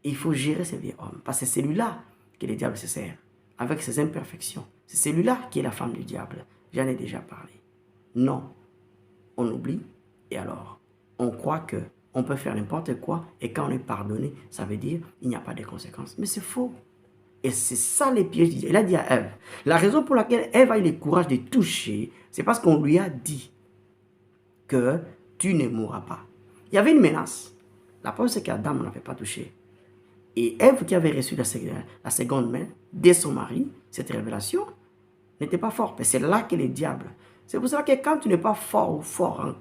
Il faut gérer ce vieil homme. Parce que c'est celui-là que le diable se sert. Avec ses imperfections. C'est celui-là qui est la femme du diable. J'en ai déjà parlé. Non. On oublie. Et alors, on croit que on peut faire n'importe quoi. Et quand on est pardonné, ça veut dire qu'il n'y a pas de conséquences. Mais c'est faux. Et c'est ça les pièges. Il a dit à Ève. La raison pour laquelle Ève a eu le courage de toucher, c'est parce qu'on lui a dit que tu ne mourras pas. Il y avait une menace. La preuve, c'est qu'Adam n'avait pas touché. Et Ève, qui avait reçu la seconde main dès son mari, cette révélation, n'était pas forte. Et c'est là que le diable. C'est pour ça que quand tu n'es pas fort ou fort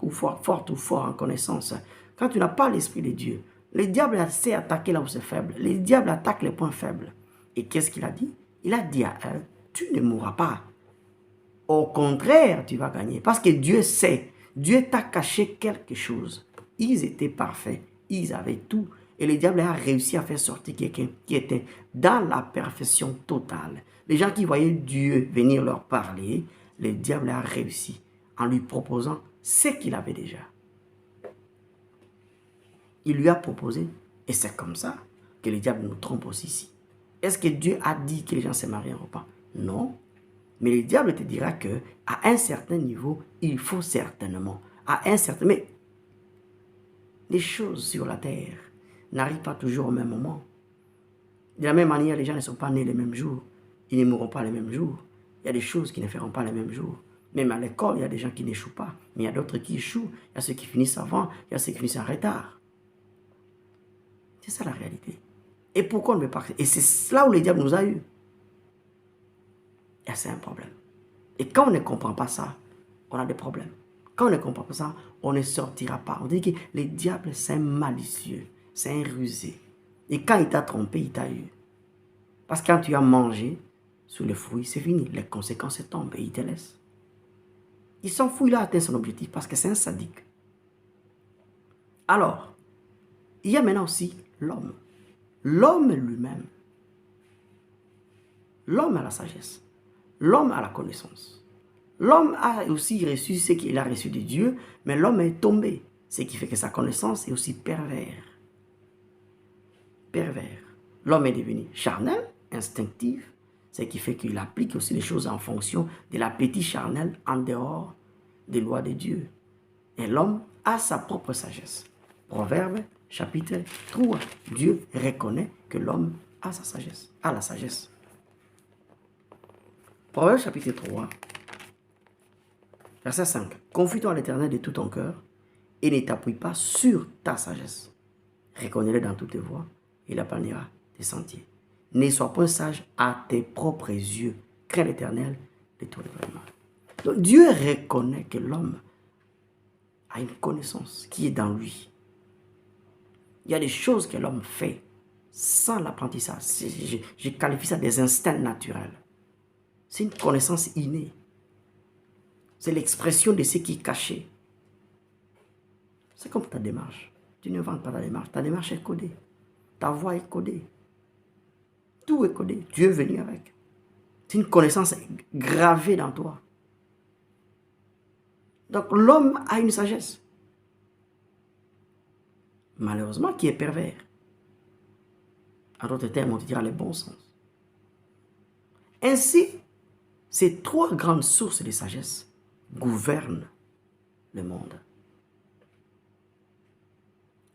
en connaissance, quand tu n'as pas l'esprit de Dieu, le diable sait attaquer là où c'est faible. Le diable attaque les points faibles. Et qu'est-ce qu'il a dit? Il a dit à Ève, tu ne mourras pas. Au contraire, tu vas gagner. Parce que Dieu sait. Dieu t'a caché quelque chose. Ils étaient parfaits. Ils avaient tout. Et le diable a réussi à faire sortir quelqu'un qui était dans la perfection totale. Les gens qui voyaient Dieu venir leur parler, le diable a réussi en lui proposant ce qu'il avait déjà. Il lui a proposé. Et c'est comme ça que le diable nous trompe aussi ici. Est-ce que Dieu a dit que les gens se marieront pas? Non. Mais le diable te dira que à un certain niveau, il faut certainement. À un certain... Mais les choses sur la terre n'arrivent pas toujours au même moment. De la même manière, les gens ne sont pas nés le même jour. Ils ne mourront pas le même jour. Il y a des choses qui ne feront pas le même jour. Même à l'école, il y a des gens qui n'échouent pas. Mais il y a d'autres qui échouent. Il y a ceux qui finissent avant. Il y a ceux qui finissent en retard. C'est ça la réalité. Et pourquoi on ne veut pas... Et c'est là où le diable nous a eu. Et c'est un problème. Et quand on ne comprend pas ça, on a des problèmes. Quand on ne comprend pas ça, on ne sortira pas. On dit que le diable, c'est un malicieux, c'est un rusé. Et quand il t'a trompé, il t'a eu. Parce que quand tu as mangé sous le fruit, c'est fini. Les conséquences tombent et il te laisse. Il s'en fout, il a atteint son objectif parce que c'est un sadique. Alors, il y a maintenant aussi l'homme. L'homme lui-même. L'homme a la sagesse. L'homme a la connaissance. L'homme a aussi reçu ce qu'il a reçu de Dieu, mais l'homme est tombé. Ce qui fait que sa connaissance est aussi pervers. Pervers. L'homme est devenu charnel, instinctif, ce qui fait qu'il applique aussi les choses en fonction de l'appétit charnel en dehors des lois de Dieu. Et l'homme a sa propre sagesse. Proverbe, chapitre 3. Dieu reconnaît que l'homme a sa sagesse, a la sagesse. Proverbe, chapitre 3, verset 5. Confie-toi à l'Éternel de tout ton cœur et ne t'appuie pas sur ta sagesse. Reconnais-le dans toutes tes voies, il aplanira tes sentiers. Ne sois point sage à tes propres yeux. Crains l'Éternel de tous les mal. Donc Dieu reconnaît que l'homme a une connaissance qui est dans lui. Il y a des choses que l'homme fait sans l'apprentissage. Je qualifie ça des instincts naturels. C'est une connaissance innée. C'est l'expression de ce qui est caché. C'est comme ta démarche. Tu ne vends pas ta démarche. Ta démarche est codée. Ta voix est codée. Tout est codé. Dieu est venu avec. C'est une connaissance gravée dans toi. Donc l'homme a une sagesse. Malheureusement, qui est pervers. En d'autres termes, on te dira le bon sens. Ainsi, ces trois grandes sources de sagesse gouvernent le monde.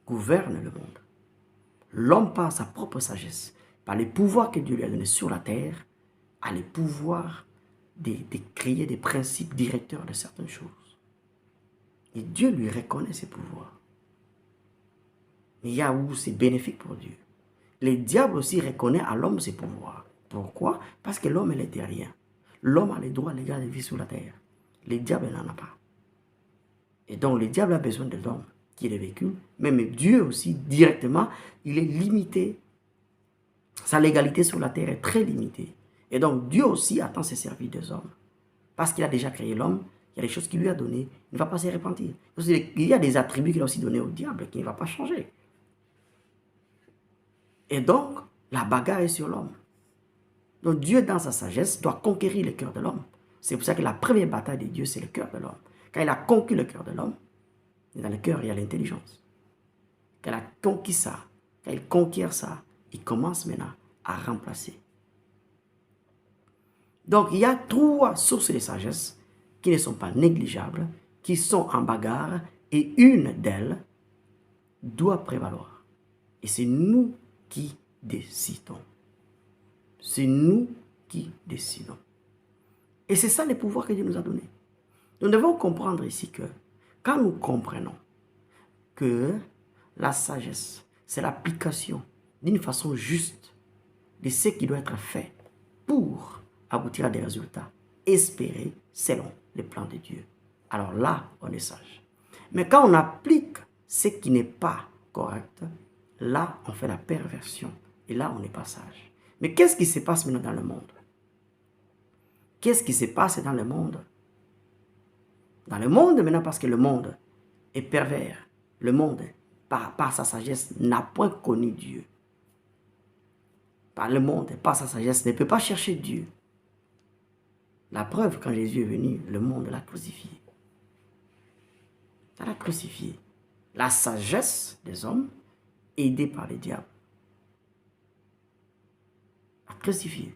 Gouvernent le monde. L'homme par sa propre sagesse, par les pouvoirs que Dieu lui a donnés sur la terre, a le pouvoir de créer des principes directeurs de certaines choses. Et Dieu lui reconnaît ses pouvoirs. Mais il y a où c'est bénéfique pour Dieu. Le diable aussi reconnaît à l'homme ses pouvoirs. Pourquoi? Parce que l'homme, il est rien. L'homme a les droits légaux de vivre sur la terre. Le diable n'en a pas. Et donc, le diable a besoin de l'homme qui est le véhicule. Même Dieu aussi, directement, il est limité. Sa légalité sur la terre est très limitée. Et donc, Dieu aussi attend se servir des hommes. Parce qu'il a déjà créé l'homme, il y a des choses qu'il lui a données, il ne va pas se repentir. Il y a des attributs qu'il a aussi donnés au diable qui ne va pas changer. Et donc, la bagarre est sur l'homme. Donc Dieu, dans sa sagesse, doit conquérir le cœur de l'homme. C'est pour ça que la première bataille de Dieu, c'est le cœur de l'homme. Quand il a conquis le cœur de l'homme, dans le cœur, il y a l'intelligence. Quand il a conquis ça, quand il conquiert ça, il commence maintenant à remplacer. Donc, il y a 3 sources de sagesse qui ne sont pas négligeables, qui sont en bagarre, et une d'elles doit prévaloir. Et c'est nous qui décidons. C'est nous qui décidons. Et c'est ça le pouvoir que Dieu nous a donné. Nous devons comprendre ici que quand nous comprenons que la sagesse, c'est l'application d'une façon juste de ce qui doit être fait pour aboutir à des résultats espérés selon les plans de Dieu. Alors là, on est sage. Mais quand on applique ce qui n'est pas correct, là, on fait la perversion. Et là, on n'est pas sage. Mais qu'est-ce qui se passe maintenant dans le monde? Qu'est-ce qui se passe dans le monde? Dans le monde maintenant, parce que le monde est pervers. Le monde, par sa sagesse, n'a point connu Dieu. Par le monde, par sa sagesse, ne peut pas chercher Dieu. La preuve, quand Jésus est venu, le monde l'a crucifié. Il l'a crucifié. La sagesse des hommes, aidée par le diable, a crucifié.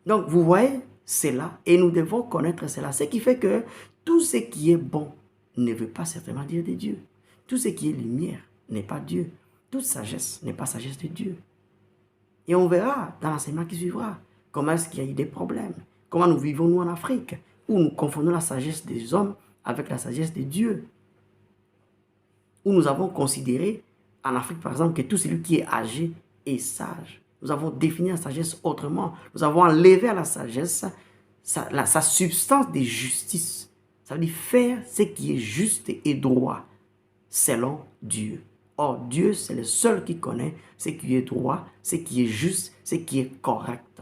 Donc, vous voyez, c'est là, et nous devons connaître cela. Ce qui fait que tout ce qui est bon ne veut pas certainement dire de Dieu. Tout ce qui est lumière n'est pas Dieu. Toute sagesse n'est pas sagesse de Dieu. Et on verra dans l'enseignement qui suivra comment est-ce qu'il y a eu des problèmes. Comment nous vivons nous en Afrique, où nous confondons la sagesse des hommes avec la sagesse de Dieu. Où nous avons considéré en Afrique par exemple que tout celui qui est âgé est sage. Nous avons défini la sagesse autrement. Nous avons enlevé à la sagesse sa substance de justice. Ça veut dire faire ce qui est juste et droit selon Dieu. Or, Dieu, c'est le seul qui connaît ce qui est droit, ce qui est juste, ce qui est correct.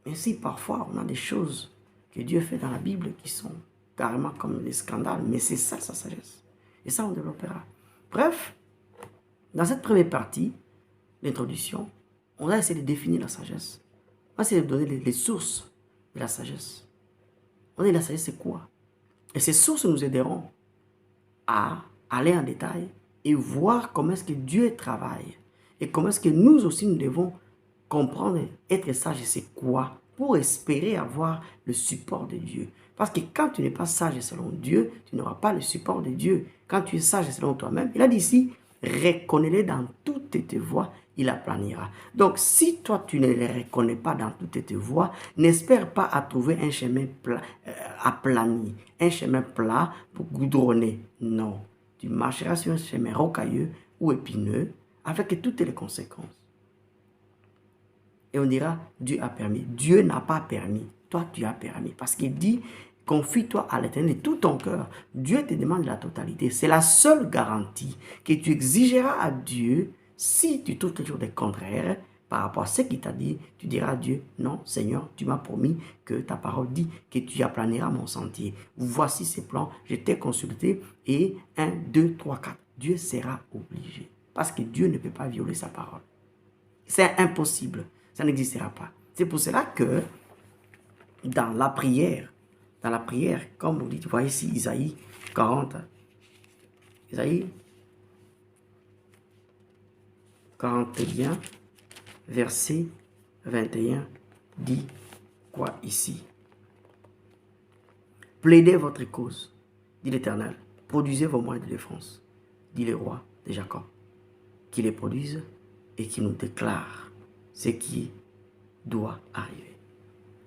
Mais si parfois on a des choses que Dieu fait dans la Bible qui sont carrément comme des scandales, mais c'est ça sa sagesse. Et ça, on développera. Bref, dans cette première partie, l'introduction, on va essayer de définir la sagesse. On va essayer de donner les sources de la sagesse. On dit la sagesse, c'est quoi? Et ces sources nous aideront à aller en détail et voir comment est-ce que Dieu travaille. Et comment est-ce que nous aussi, nous devons comprendre, être sage, c'est quoi? Pour espérer avoir le support de Dieu. Parce que quand tu n'es pas sage selon Dieu, tu n'auras pas le support de Dieu. Quand tu es sage selon toi-même, il a dit ici, reconnais-les dans toutes tes voies, il aplanira. Donc, si toi, tu ne les reconnais pas dans toutes tes voies, n'espère pas à trouver un chemin plat, aplani, un chemin plat pour goudronner. Non, tu marcheras sur un chemin rocailleux ou épineux avec toutes les conséquences. Et on dira, Dieu a permis. Dieu n'a pas permis. Toi, tu as permis. Parce qu'il dit, confie-toi à l'Éternel de tout ton cœur. Dieu te demande la totalité. C'est la seule garantie que tu exigeras à Dieu. Si tu trouves quelque chose de contraire par rapport à ce qu'il t'a dit, tu diras à Dieu, non, Seigneur, tu m'as promis que ta parole dit que tu aplaniras mon sentier. Voici ces plans, je t'ai consulté et 1, 2, 3, 4. Dieu sera obligé. Parce que Dieu ne peut pas violer sa parole. C'est impossible. Ça n'existera pas. C'est pour cela que dans la prière, comme vous dites, vous voyez ici Isaïe 40, Isaïe 41, verset 21, dit quoi ici? Plaidez votre cause, dit l'Éternel, produisez vos moyens de défense, dit le roi de Jacob, qui les produise et qui nous déclare ce qui doit arriver.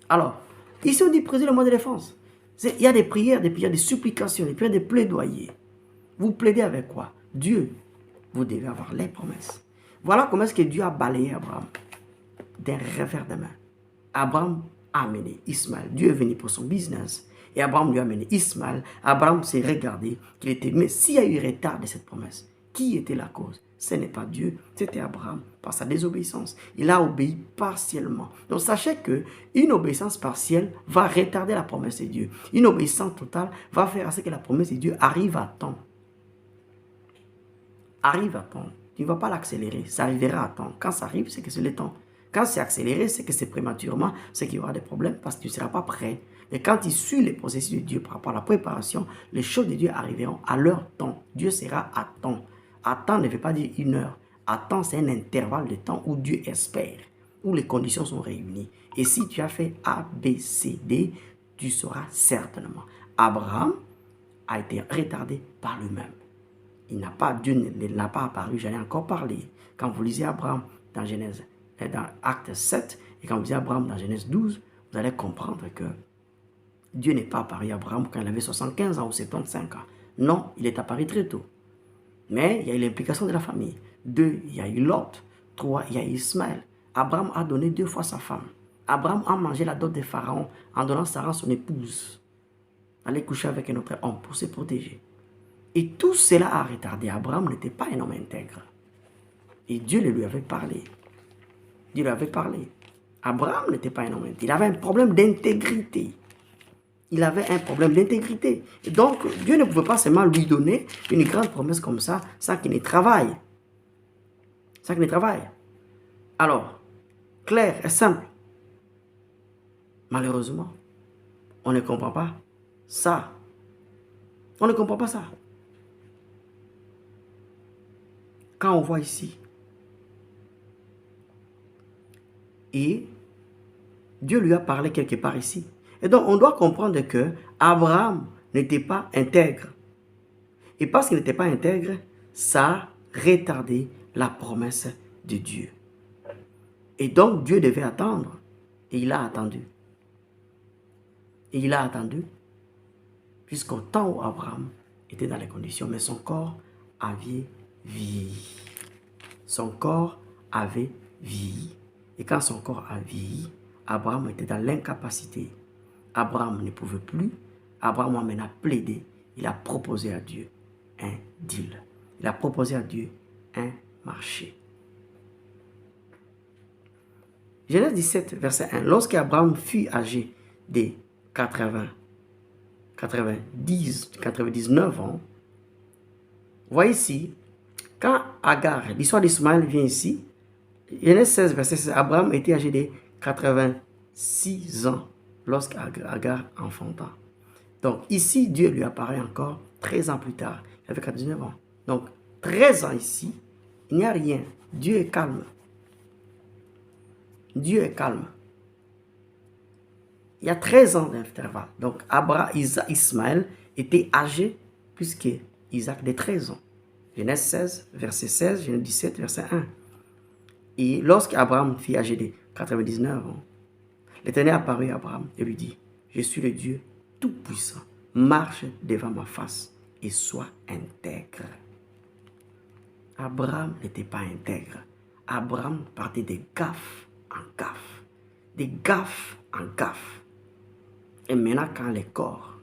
Alors, ici on dit présenter le moyen de défense. Il y a des prières, des supplications, des prières, des plaidoyers. Vous plaidez avec quoi? Dieu. Vous devez avoir les promesses. Voilà comment est-ce que Dieu a balayé Abraham d'un revers de main. Abraham a amené Ismaël. Dieu est venu pour son business. Et Abraham lui a amené Ismaël. Abraham s'est regardé qu'il était. Mais s'il y a eu retard de cette promesse, qui était la cause? Ce n'est pas Dieu, c'était Abraham, par sa désobéissance. Il a obéi partiellement. Donc sachez qu'une obéissance partielle va retarder la promesse de Dieu. Une obéissance totale va faire à ce que la promesse de Dieu arrive à temps. arrive à temps. Tu ne vas pas l'accélérer. Ça arrivera à temps. Quand ça arrive, c'est que c'est le temps. Quand c'est accéléré, c'est que c'est prématurément, c'est qu'il y aura des problèmes parce que tu ne seras pas prêt. Et quand tu suis les processus de Dieu par rapport à la préparation, les choses de Dieu arriveront à leur temps. Dieu sera à temps. À temps ne veut pas dire une heure. À temps, c'est un intervalle de temps où Dieu espère, où les conditions sont réunies. Et si tu as fait A, B, C, D, tu sauras certainement. Abraham a été retardé par lui-même. Dieu ne l'a pas apparu, j'en ai encore parlé. Quand vous lisez Abraham dans Genèse, dans Acte 7, et quand vous lisez Abraham dans Genèse 12, vous allez comprendre que Dieu n'est pas apparu à Abraham quand il avait 75 ans ou 75 ans. Non, il est apparu très tôt. Mais il y a eu l'implication de la famille. 2, il y a eu Lot. 3, il y a eu Ismaël. Abraham a donné 2 fois sa femme. Abraham a mangé la dot de Pharaon en donnant Sarah son épouse. Aller coucher avec un autre homme pour se protéger. Et tout cela a retardé. Abraham n'était pas un homme intègre. Et Dieu lui avait parlé. Dieu lui avait parlé. Abraham n'était pas un homme intègre. Il avait un problème d'intégrité. Il avait un problème d'intégrité. Et donc, Dieu ne pouvait pas seulement lui donner une grande promesse comme ça, sans qu'il ne travaille. Sans qu'il ne travaille. Alors, clair et simple. Malheureusement, on ne comprend pas ça. On ne comprend pas ça. Quand on voit ici, et Dieu lui a parlé quelque part ici. Et donc, on doit comprendre que Abraham n'était pas intègre. Et parce qu'il n'était pas intègre, ça a retardé la promesse de Dieu. Et donc, Dieu devait attendre. Et il a attendu. Et il a attendu jusqu'au temps où Abraham était dans les conditions. Mais son corps avait vieilli. Son corps avait vieilli. Et quand son corps a vieilli, Abraham était dans l'incapacité. Abraham ne pouvait plus. Abraham a maintenant plaidé. Il a proposé à Dieu un deal. Il a proposé à Dieu un marché. Genèse 17, verset 1. Lorsque Abraham fut âgé de 99 ans, voyez ici, quand Agar, l'histoire d'Ismaël vient ici, Genèse 16, verset 16, Abraham était âgé de 86 ans lorsqu'Agar enfanta. Donc ici, Dieu lui apparaît encore 13 ans plus tard. Il avait 99 ans. Donc 13 ans ici, il n'y a rien. Dieu est calme. Dieu est calme. Il y a 13 ans d'intervalle. Donc Ismaël était âgé puisque Isaac de 13 ans. Genèse 16, verset 16, Genèse 17, verset 1. Et lorsqu'Abraham fut âgé de 99 ans, l'Éternel apparut à Abraham et lui dit, je suis le Dieu tout-puissant, marche devant ma face et sois intègre. Abraham n'était pas intègre. Abraham partait de gaffe en gaffe. De gaffe en gaffe. Et maintenant, quand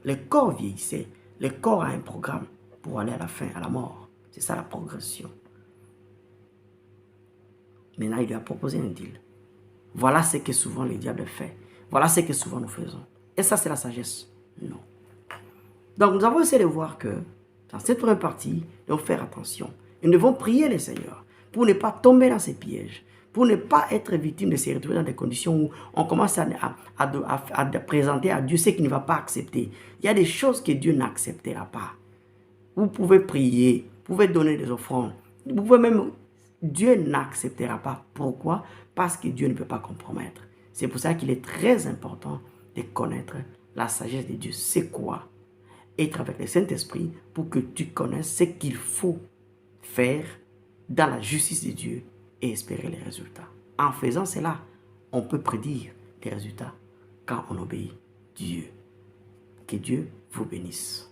le corps vieillissait, le corps a un programme pour aller à la fin, à la mort. C'est ça la progression. Maintenant, il lui a proposé un deal. Voilà ce que souvent le diable fait. Voilà ce que souvent nous faisons. Et ça, c'est la sagesse? Non. Donc, nous avons essayé de voir que dans cette première partie, nous devons faire attention. Et nous devons prier le Seigneur pour ne pas tomber dans ces pièges, pour ne pas être victime de se retrouver dans des conditions où on commence à présenter à Dieu ce qu'il ne va pas accepter. Il y a des choses que Dieu n'acceptera pas. Vous pouvez prier, vous pouvez donner des offrandes, vous pouvez même... Dieu n'acceptera pas. Pourquoi? Parce que Dieu ne peut pas compromettre. C'est pour ça qu'il est très important de connaître la sagesse de Dieu. C'est quoi? Être avec le Saint-Esprit pour que tu connaisses ce qu'il faut faire dans la justice de Dieu et espérer les résultats. En faisant cela, on peut prédire les résultats quand on obéit Dieu. Que Dieu vous bénisse.